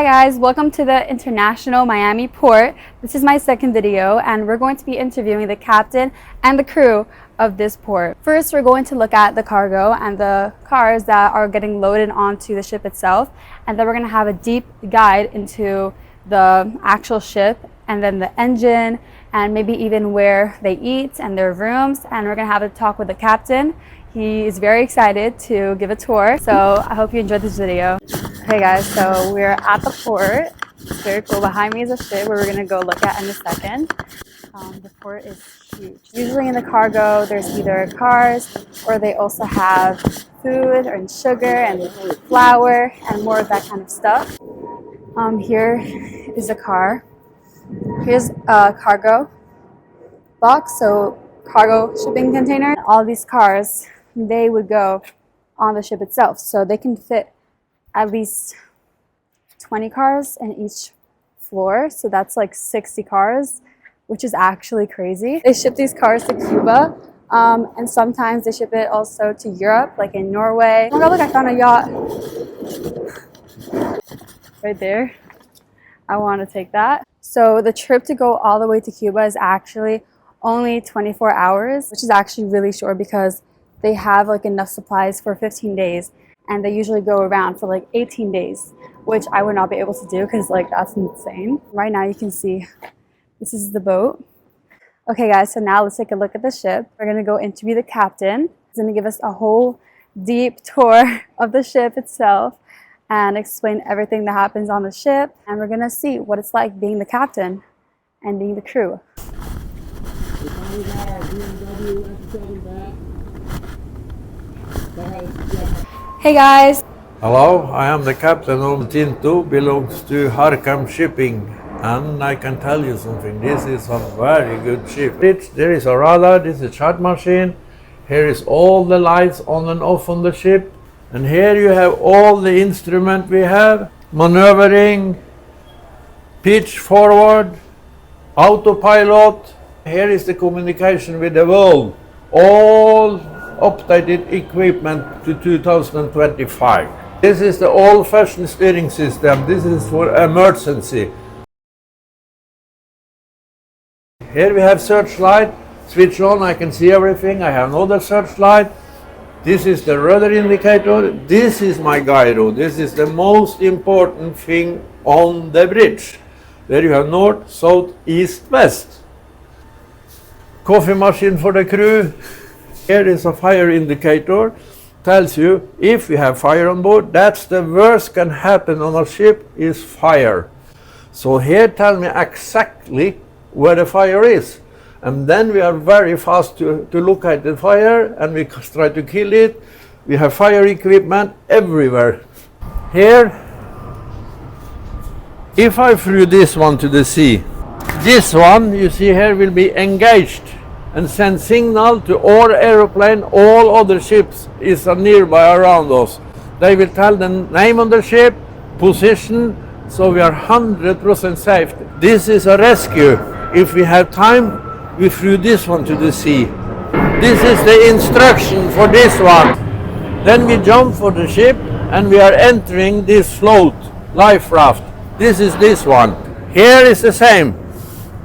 Hi guys, welcome to the International Miami Port. This is my second video and we're going to be interviewing the captain and the crew of this port. First, we're going to look at the cargo and the cars that are getting loaded onto the ship itself, and then we're going to have a deep guide into the actual ship and then the engine and maybe even where they eat and their rooms, and we're going to have a talk with the captain. He is very excited to give a tour, so I hope you enjoyed this video. Okay guys, so we're at the port. It's very cool. Behind me is a ship where we're going to go look at in a second. The port is huge. Usually in the cargo, there's either cars or they also have food and sugar and flour and more of that kind of stuff. Here is a car. Here's a cargo box, so cargo shipping container. All these cars, they would go on the ship itself, so they can fit at least 20 cars in each floor, so that's like 60 cars, which is actually crazy. They ship these cars to Cuba, and sometimes they ship it also to Europe, like in Norway. Oh my god, look, I found a yacht right there. I want to take that. So the trip to go all the way to Cuba is actually only 24 hours, which is actually really short because they have like enough supplies for 15 days and they usually go around for like 18 days, which I would not be able to do because like that's insane. Right now you can see this is the boat. Okay guys, so now let's take a look at the ship. We're gonna go interview the captain. He's gonna give us a whole deep tour of the ship itself and explain everything that happens on the ship, and we're gonna see what it's like being the captain and being the crew. Hey guys! Hello, I am the captain of Tinto, belongs to Harkam Shipping, and I can tell you something, this is a very good ship. There is a radar, this is a chart machine, here is all the lights on and off on the ship, and here you have all the instrument we have, maneuvering, pitch forward, autopilot. Here is the communication with the world, all updated equipment to 2025. This is the old-fashioned steering system, this is for emergency. Here we have searchlight, switch on, I can see everything, I have another searchlight. This is the rudder indicator, this is my gyro, this is the most important thing on the bridge. There you have north, south, east, west. Coffee machine for the crew. Here is a fire indicator, tells you if you have fire on board, that's the worst can happen on a ship is fire. So here tell me exactly where the fire is. And then we are very fast to look at the fire and we try to kill it. We have fire equipment everywhere. Here, if I threw this one to the sea, this one you see here will be engaged and send signal to all aeroplane, all other ships is nearby around us. They will tell the name of the ship, position, so we are 100% safe. This is a rescue. If we have time, we threw this one to the sea. This is the instruction for this one. Then we jump for the ship and we are entering this float, life raft. This is this one. Here is the same.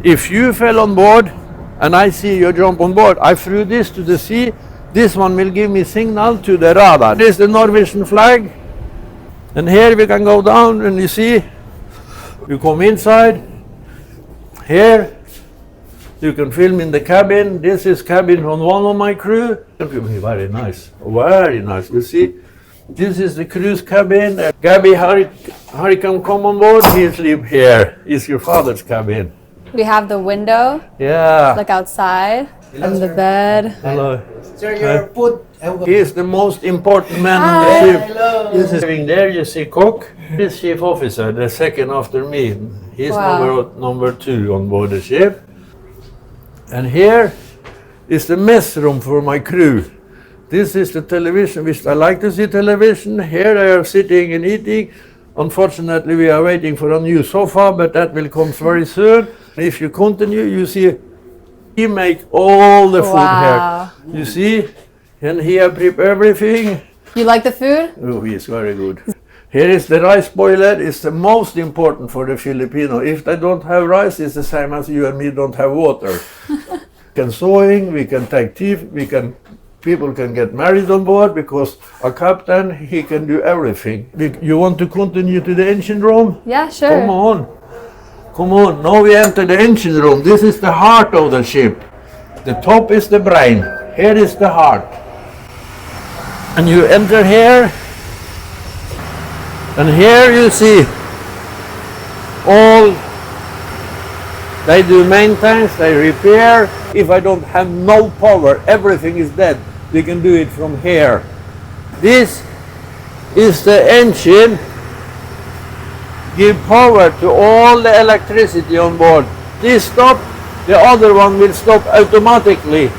If you fell on board and I see you jump on board, I threw this to the sea. This one will give me signal to the radar. This is the Norwegian flag. And here we can go down and you see, you come inside. Here, you can film in the cabin. This is cabin on one of my crew. Very nice, very nice. You see, this is the crew's cabin. Gabby Harikam come on board, he sleep here. It's your father's cabin. We have the window, yeah. Look outside, and the bed. Hello. Sir, your food. He is the most important man on the ship. Hello. This is there, you see cook. This chief officer, the second after me. He's number 2 on board the ship. And here is the mess room for my crew. This is the television, which I like to see television. Here they are sitting and eating. Unfortunately, we are waiting for a new sofa, but that will come very soon. If you continue, you see he make all the food here. You see, and he have prepared everything. You like the food? Oh, he is very good. Here is the rice boiler. It's the most important for the Filipino. If they don't have rice, it's the same as you and me don't have water. We can sewing, we can take teeth, people can get married on board because a captain, he can do everything. You want to continue to the engine room? Yeah, sure. Come on. Come on. Now we enter the engine room. This is the heart of the ship. The top is the brain. Here is the heart. And you enter here. And here you see all, they do maintenance, they repair. If I don't have no power, everything is dead, we can do it from here. This is the engine, give power to all the electricity on board. This stop, the other one will stop automatically.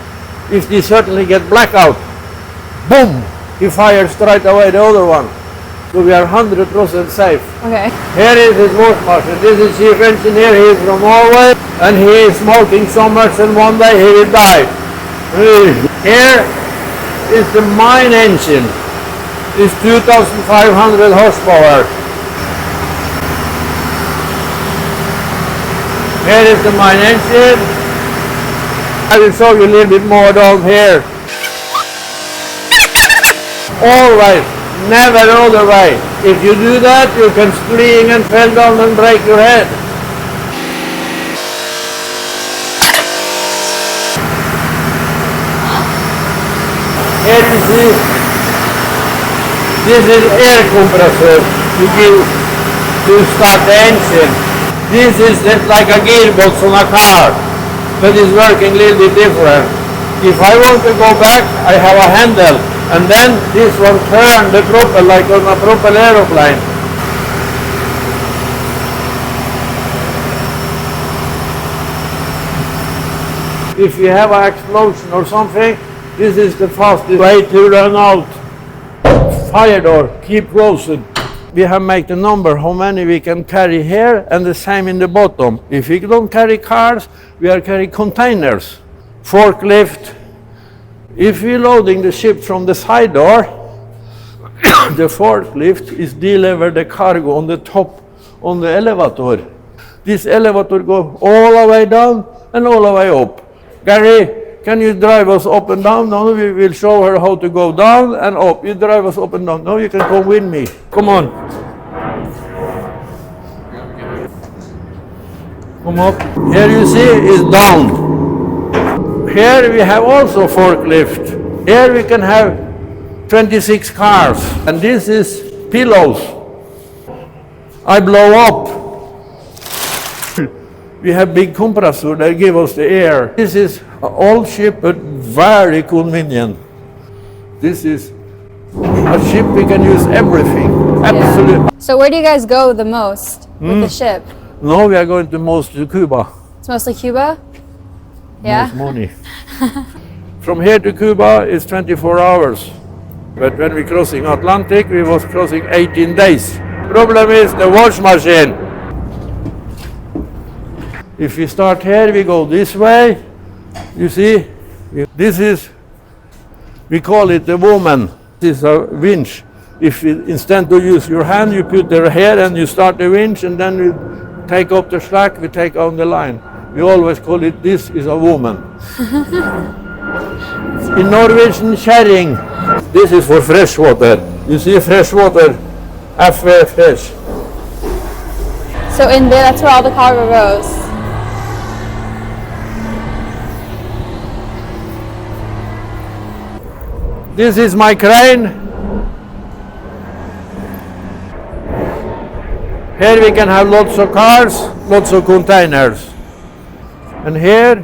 If they certainly get blackout, boom, he fires straight away the other one. So we are 100% safe. Okay. Here is his wash master. This is chief engineer. He is from Norway and he is smoking so much and one day he will die. Here is the mine engine. It's 2,500 horsepower. Here is the mine engine. I will show you a little bit more down here. Always. Never the other way. If you do that, you can spring and fall down and break your head. Here you see, this is air compressor to start the engine. This is just like a gearbox on a car, but it's working a little bit different. If I want to go back, I have a handle. And then this one turns the propeller like on a propeller aeroplane. If you have an explosion or something, this is the fastest way to run out. Fire door, keep closing. We have made the number how many we can carry here and the same in the bottom. If we don't carry cars, we are carrying containers, forklift. If we're loading the ship from the side door, the forklift is deliver the cargo on the top, on the elevator. This elevator goes all the way down and all the way up. Gary, can you drive us up and down? No, we will show her how to go down and up. You drive us up and down. No, you can come with me. Come on. Come up. Here you see is down. Here we have also forklift. Here we can have 26 cars. And this is pillows. I blow up. We have big compressor that give us the air. This is an old ship, but very convenient. This is a ship we can use everything. Absolutely. Yeah. So where do you guys go the most with the ship? Now we are going to most to Cuba. It's mostly Cuba? Yeah. Most money. From here to Cuba is 24 hours. But when we're crossing Atlantic, we was crossing 18 days. Problem is the wash machine. If we start here, we go this way. You see, this is, we call it the woman. This is a winch. If you, instead of use your hand, you put the hair and you start the winch and then we take up the slack, we take on the line. We always call it, this is a woman. In Norwegian, kjerring. This is for fresh water. You see fresh water, Iv'e fish. So in there, that's where all the cargo goes. This is my crane. Here we can have lots of cars, lots of containers. And here,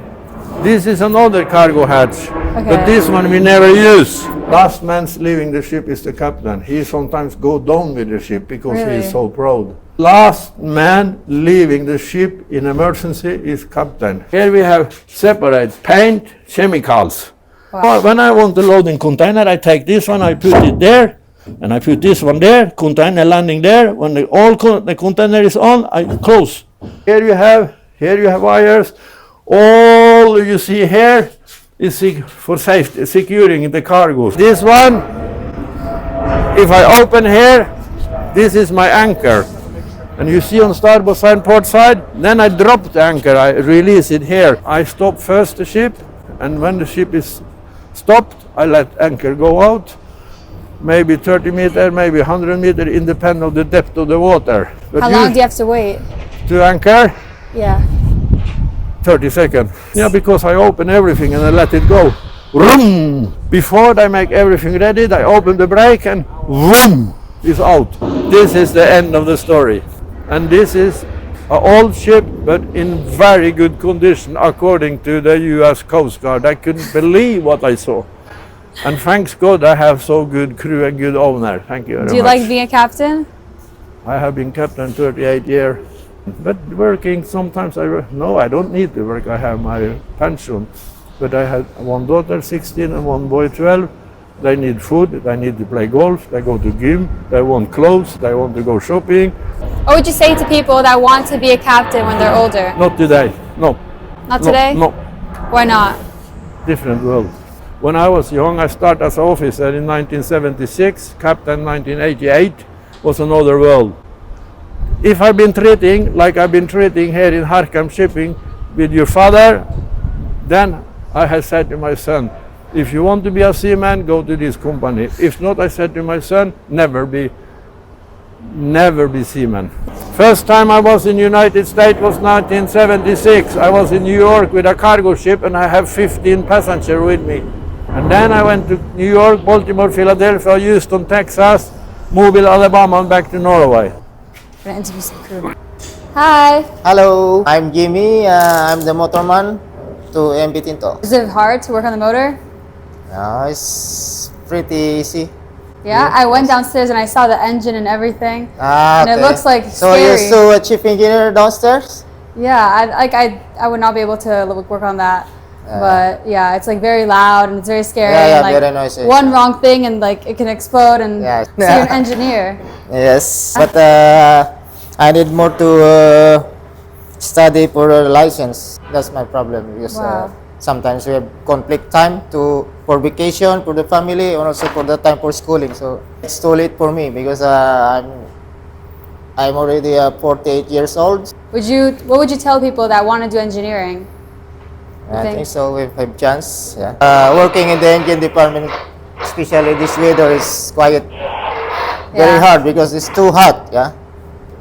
this is another cargo hatch. Okay. But this one we never use. Last man leaving the ship is the captain. He sometimes go down with the ship because he is so proud. Last man leaving the ship in emergency is captain. Here we have separate paint, chemicals. Wow. When I want the loading container, I take this one, I put it there, and I put this one there, container landing there. When the container is on, I close. Here you have wires. All you see here is for safety, securing the cargo. This one, if I open here, This is my anchor. And you see on starboard side, port side, then I drop the anchor, I release it here. I stop first the ship, and when the ship is stopped, I let anchor go out. Maybe 30 meter, maybe 100 meter, independent of the depth of the water. But How long do you have to wait? to anchor? Yeah. 30 seconds. Yeah, because I open everything and I let it go. Vroom! Before I make everything ready, I open the brake and vroom! It's out. This is the end of the story. And this is an old ship, but in very good condition according to the US Coast Guard. I couldn't believe what I saw. And thanks God I have so good crew and good owner. Thank you very much. Do you like being a captain? I have been captain 38 years. But working sometimes, no, I don't need to work. I have my pension. But I had one daughter, 16, and one boy, 12. They need food, they need to play golf, they go to gym, they want clothes, they want to go shopping. What would you say to people that want to be a captain when they're older? Not today, no. Not today? No, Why not? different world. When I was young, I started as an officer in 1976, captain 1988, was another world. If I've been treating like I've been treating here in Harkham Shipping with your father, then I have said to my son, if you want to be a seaman, go to this company. If not, I said to my son, never be seaman. First time I was in United States was 1976. I was in New York with a cargo ship and I have 15 passengers with me. And then I went to New York, Baltimore, Philadelphia, Houston, Texas, Mobile, Alabama, and back to Norway. I'm gonna interview some crew. Hi. Hello, I'm Jimmy. I'm the motorman to MV Tinto. Is it hard to work on the motor? It's pretty easy. Yeah, I went downstairs and I saw the engine and everything. And it Okay. looks like So scary. you're still a chief engineer downstairs? Yeah, I would not be able to work on that. But yeah, it's like very loud and it's very scary. Yeah, and like very noisy. one wrong thing and like it can explode and Yeah. so you're an engineer. Yes, but I need more to study for a license. That's my problem because Wow. sometimes we have conflict time for vacation, for the family, and also for the time for schooling. So it's too late for me because I'm already 48 years old. What would you tell people that want to do engineering? I Okay. think so. We have chance. Yeah. Working in the engine department, especially this weather, is quite very Yeah. hard because it's too hot. Yeah.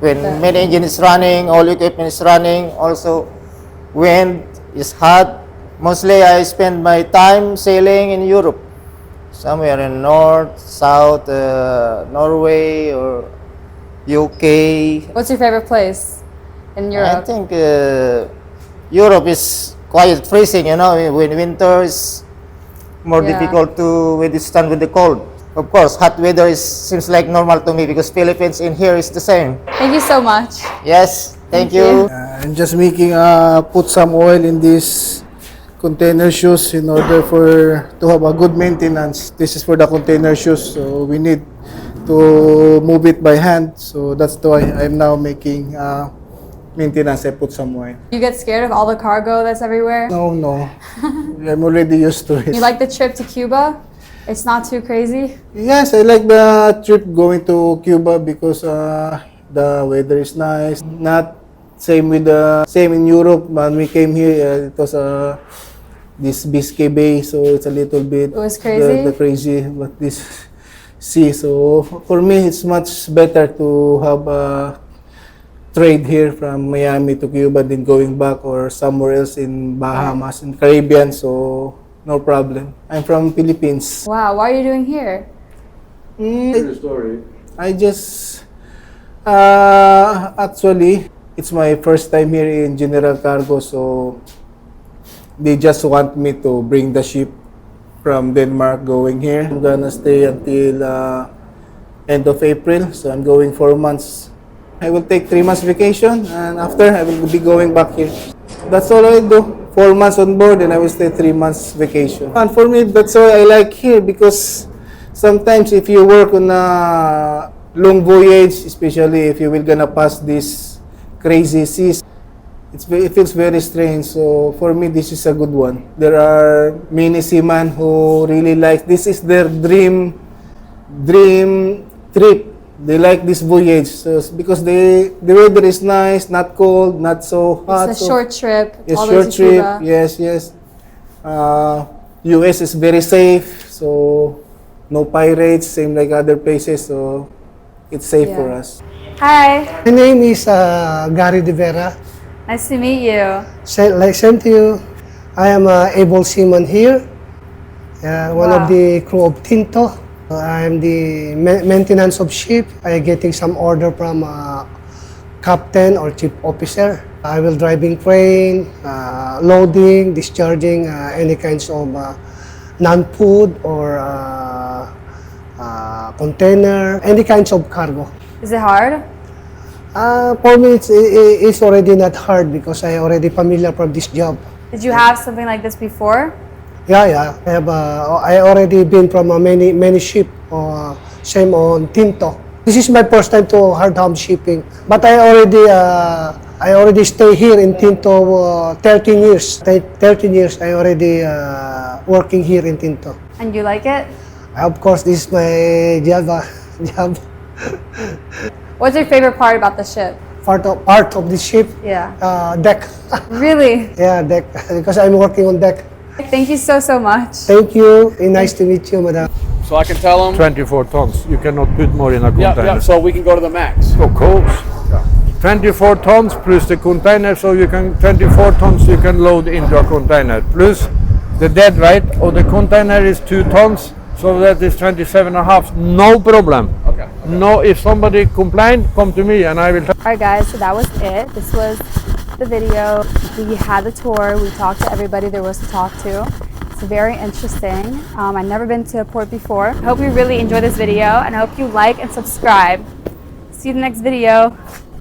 When Yeah. main engine is running, all equipment is running. Also, wind is hot. Mostly, I spend my time sailing in Europe, somewhere in North, South, Norway or UK. What's your favorite place in I Europe? think Europe is quite freezing, you know, when winter is more Yeah. difficult to withstand with the cold. Of course, hot weather seems like normal to me because Philippines in here is the same. Thank you so much. Yes, thank you. you. I'm just making put some oil in these container shoes in order to have a good maintenance. This is for the container shoes, so we need to move it by hand. So that's why I'm now making maintenance. I put some oil. You get scared of all the cargo that's everywhere? No, I'm already used to it. You like the trip to Cuba? It's not too crazy? Yes, I like the trip going to Cuba because the weather is nice. Not same in Europe. When we came here, it was this Biscay Bay, so it's a little bit. It was crazy? The crazy, but this sea. So for me, it's much better to have a trade here from Miami to Cuba than going back or somewhere else in Bahamas, in Caribbean. So no problem. I'm from Philippines. Wow, what are you doing here? Story. I just actually it's my first time here in General Cargo, so they just want me to bring the ship from Denmark going here. I'm gonna stay until end of April, so I'm going 4 months. I will take 3 months vacation and after I will be going back here. That's all I do. 4 months on board and I will stay 3 months vacation. And for me, that's why I like here because sometimes if you work on a long voyage, especially if you will gonna pass this crazy seas, it feels very strange. So for me, this is a good one. There are many seamen who really like this is their dream trip They like this voyage so, because the weather is nice, not cold, not so hot. It's a so short trip. it's all the way short to trip. Cuba. Yes, yes. US is very safe, so no pirates, same like other places. So it's safe for Yeah. us. Hi. My name is Gary De Vera. Nice to meet you. Same to you. I am a able seaman here, one Wow. of the crew of Tinto. I am the maintenance of ship. I am getting some order from captain or chief officer. I will driving crane, loading, discharging any kinds of non-food or container, any kinds of cargo. Is it hard? For me, it's already not hard because I already familiar from this job. Did you have something like this before? Yeah. I already been from many ship, same on Tinto. This is my first time to hard ham shipping, but I already stay here in Tinto 13 years. 13 years I already working here in Tinto. And you like it? Of course, this is my job. What's your favorite part about the ship? Part of the ship, Yeah. deck. Really? Yeah, deck, because I'm working on deck. Thank you so much. Thank you. Nice to meet you, madam. So I can tell them. 24 tons. You cannot put more in a Yeah, container. yeah. So we can go to the max. Of course. 24 tons plus the container, so you can 24 tons you can load into a container. Plus the dead weight of the container is 2 tons, so that is 27.5. No problem. Okay. No, if somebody complain, come to me and I will. Alright guys, so that was it. This was the video. We had the tour. We talked to everybody there was to talk to. It's very interesting. I've never been to a port before. I hope you really enjoyed this video and I hope you like and subscribe. See you in the next video.